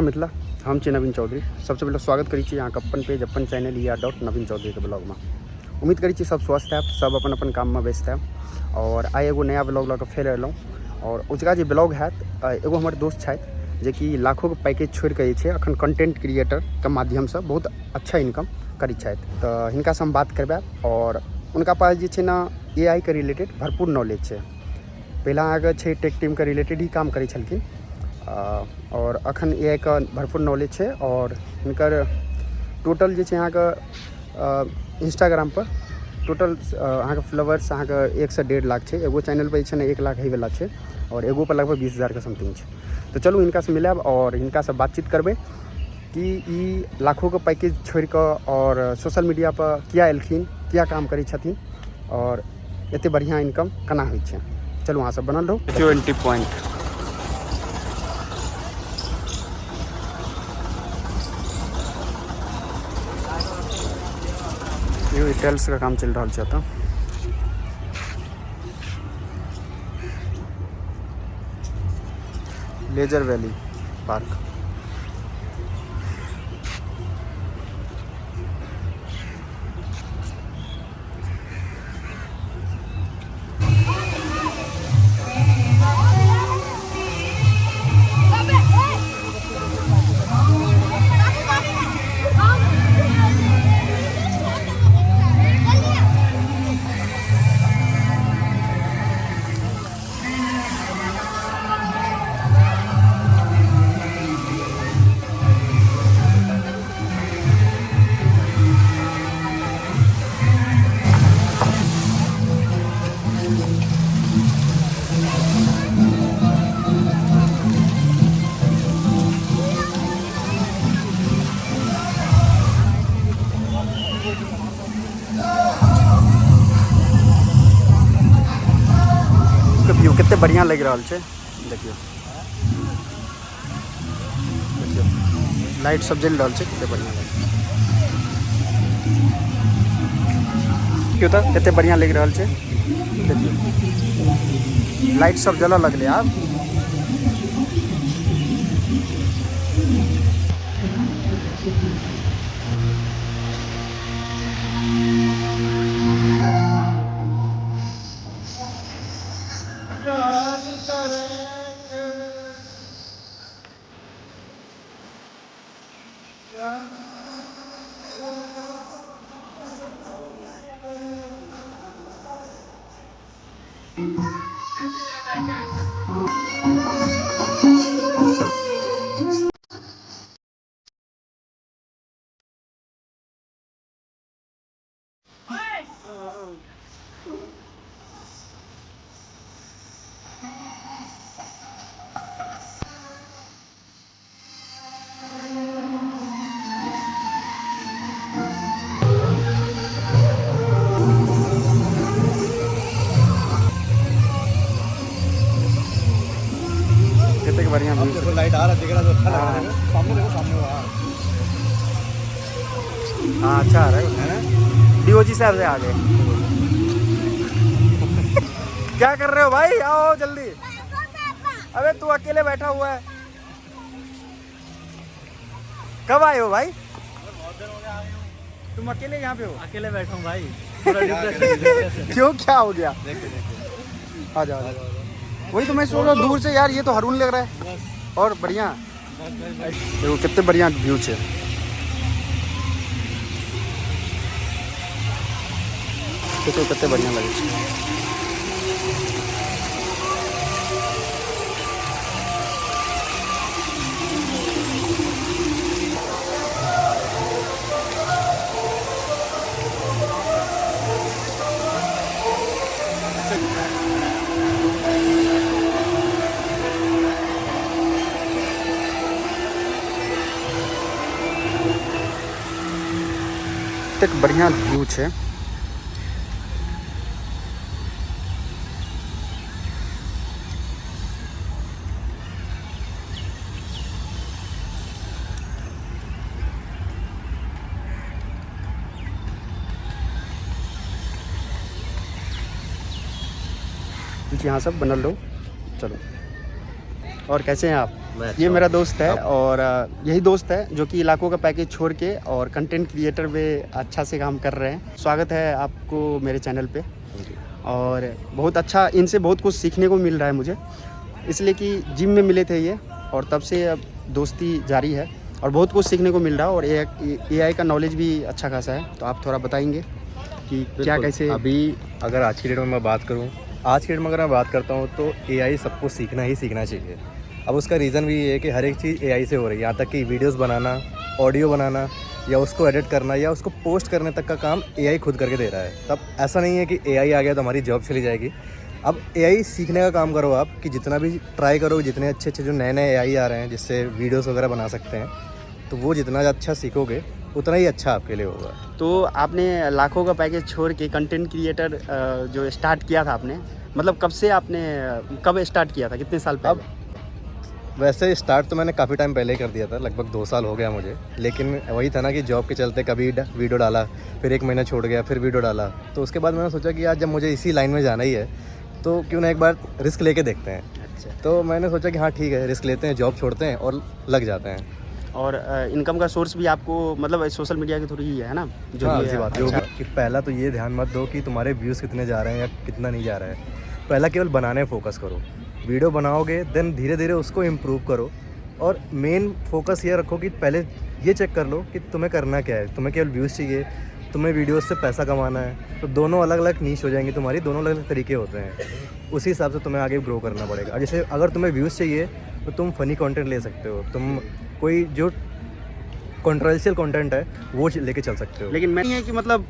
मिथिला हम छी नवीन चौधरी। सबसे पहले स्वागत करी छी यहाँ अपन पेज अपन चैनल नवीन चौधरी के ब्लॉग में। उम्मीद करी छी सब स्वस्थ है, सब अपन अपन काम में व्यस्त है। और आई एगो नया ब्लॉग लग फिर एलूँ। और उजका जो ब्लॉग है एगो हमारे दोस्त है जे कि लाखों के पैकेज छोड़ के अखन कंटेंट क्रिएटर के माध्यम से बहुत अच्छा इनकम करी तो हिनका से हम बात करबे। और उनका पास जे ना AI के रिलेटेड भरपूर नॉलेज है। पहला आगे टेक टीम के रिलेटेड ही काम करी छलखिन और अखन AI का भरपूर नॉलेज है। और इनकर टोटल जो यहाँ का इंस्टाग्राम पर टोटल अहाँ के फॉलोवर्स अहाँ के 1 से 1.5 लाख है। एगो चैनल पर ना 1 लाख है वाला है और एगो पर लगभग 20,000 के समथिंग है। तो चलू इनका से मिलब और इनका से बातचीत करबे कि ई लाखों के पैकेज छोड़ कर और सोशल मीडिया पर क्या एलखिन, क्या काम करी छथिन और एते बढ़िया इनकम केना होइ छै। चलू अहाँ सब बनल रहू। 20 पॉइंट ये टेल्स का काम चल रहा है। लेजर वैली पार्क व्यू कितने बढ़िया लग रहा है। देखियो लाइट सब जल रहा है, कितने बढ़िया लग क्यों तो कितने बढ़िया लग रहा है। देखियो लाइट सब जला लगले आप। कितने बढ़िया देखो लाइट आ रहा दिख रहा तो अच्छा लग रहा है। सामने देखो, सामने वहाँ हाँ अच्छा आ रहा है। DOG साहब से आगे क्या कर रहे हो भाई, आओ जल्दी। अबे तू अकेले बैठा हुआ है, कब आए हो भाई? तुम अकेले यहाँ पे हो? अकेले बैठा हूँ भाई। क्यों, क्या हो गया? आ जाओ। वही तो मैं सोच रहा हूँ दूर से यार, ये तो हरून लग रहा है। और बढ़िया देखो कितने बढ़िया व्यू है। देखो कितने बढ़िया लगे। एक बढ़िया व्यू है। यहाँ सब बनल रहो। चलो, और कैसे हैं आप? ये मेरा दोस्त है और यही दोस्त है जो कि लाखों का पैकेज छोड़ के और कंटेंट क्रिएटर में अच्छा से काम कर रहे हैं। स्वागत है आपको मेरे चैनल पे और बहुत अच्छा, इनसे बहुत कुछ सीखने को मिल रहा है मुझे, इसलिए कि जिम में मिले थे ये और तब से अब दोस्ती जारी है और बहुत कुछ सीखने को मिल रहा है और AI का नॉलेज भी अच्छा खासा है। तो आप थोड़ा बताएंगे कि क्या कैसे। अभी अगर आज की डेट में मैं बात करूं, आज की डेट में अगर मैं बात करता हूं तो AI सबको सीखना ही सीखना चाहिए। अब उसका रीज़न भी ये है कि हर एक चीज़ AI से हो रही है, यहाँ तक कि वीडियोस बनाना, ऑडियो बनाना या उसको एडिट करना या उसको पोस्ट करने तक का काम AI खुद करके दे रहा है। तब ऐसा नहीं है कि AI आ गया तो हमारी जॉब चली जाएगी। अब AI सीखने का काम करो आप, कि जितना भी ट्राई करो, जितने अच्छे अच्छे जो नए नए AI आ रहे हैं जिससे वीडियोस वगैरह बना सकते हैं, तो वो जितना अच्छा सीखोगे उतना ही अच्छा आपके लिए होगा। तो आपने लाखों का पैकेज छोड़ के कंटेंट क्रिएटर जो स्टार्ट किया था आपने, मतलब कब से आपने, कब स्टार्ट किया था, कितने साल पहले? अब वैसे स्टार्ट तो मैंने काफ़ी टाइम पहले ही कर दिया था, लगभग 2 साल हो गया मुझे, लेकिन वही था ना कि जॉब के चलते कभी वीडियो डाला, फिर 1 महीना छोड़ गया, फिर वीडियो डाला। तो उसके बाद मैंने सोचा कि यार जब मुझे इसी लाइन में जाना ही है तो क्यों ना एक बार रिस्क लेके देखते हैं। अच्छा। तो मैंने सोचा कि हाँ ठीक है, रिस्क लेते हैं, जॉब छोड़ते हैं और लग जाते हैं। और इनकम का सोर्स भी आपको मतलब सोशल मीडिया के थ्रू ही है ना? जो हाँ, भी है, बात अच्छा। कि पहला तो ये ध्यान मत दो कि तुम्हारे व्यूज़ कितने जा रहे हैं या कितना नहीं जा रहा है। पहला केवल बनाने में फोकस करो, वीडियो बनाओगे देन धीरे धीरे उसको इम्प्रूव करो और मेन फोकस ये रखो कि पहले ये चेक कर लो कि तुम्हें करना क्या है। तुम्हें केवल व्यूज़ चाहिए, तुम्हें वीडियोस से पैसा कमाना है, तो दोनों अलग अलग नीश हो जाएंगी तुम्हारी, दोनों अलग अलग तरीके होते हैं। उसी हिसाब से तुम्हें आगे ग्रो करना पड़ेगा। जैसे अगर तुम्हें व्यूज़ चाहिए तो तुम फ़नी कंटेंट ले सकते हो, तुम कोई जो कंट्रोवर्शियल कंटेंट है वो लेके चल सकते हो। लेकिन मैं नहीं है कि मतलब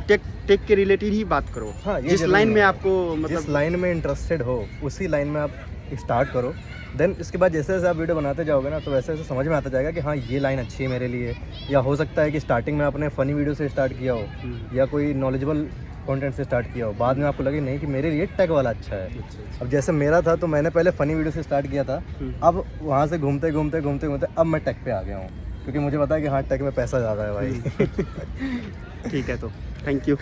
टेक के रिलेटेड ही बात करो। हाँ, जिस लाइन में आपको जिस मतलब लाइन में इंटरेस्टेड हो उसी लाइन में आप स्टार्ट करो। देन इसके बाद जैसे जैसे आप वीडियो बनाते जाओगे ना तो वैसे वैसे समझ में आता जाएगा कि हाँ ये लाइन अच्छी है मेरे लिए। या हो सकता है कि स्टार्टिंग में आपने फ़नी वीडियो से स्टार्ट किया हो या कोई नॉलेजेबल कंटेंट से स्टार्ट किया हो, बाद में आपको लगे नहीं कि मेरे लिए टैग वाला अच्छा है। अब जैसे मेरा था तो मैंने पहले फ़नी वीडियो से स्टार्ट किया था, अब वहाँ से घूमते घूमते घूमते घूमते अब मैं टैग पे आ गया हूँ, क्योंकि मुझे पता है कि हाँ टैग में पैसा ज़्यादा है भाई। ठीक है, तो थैंक यू।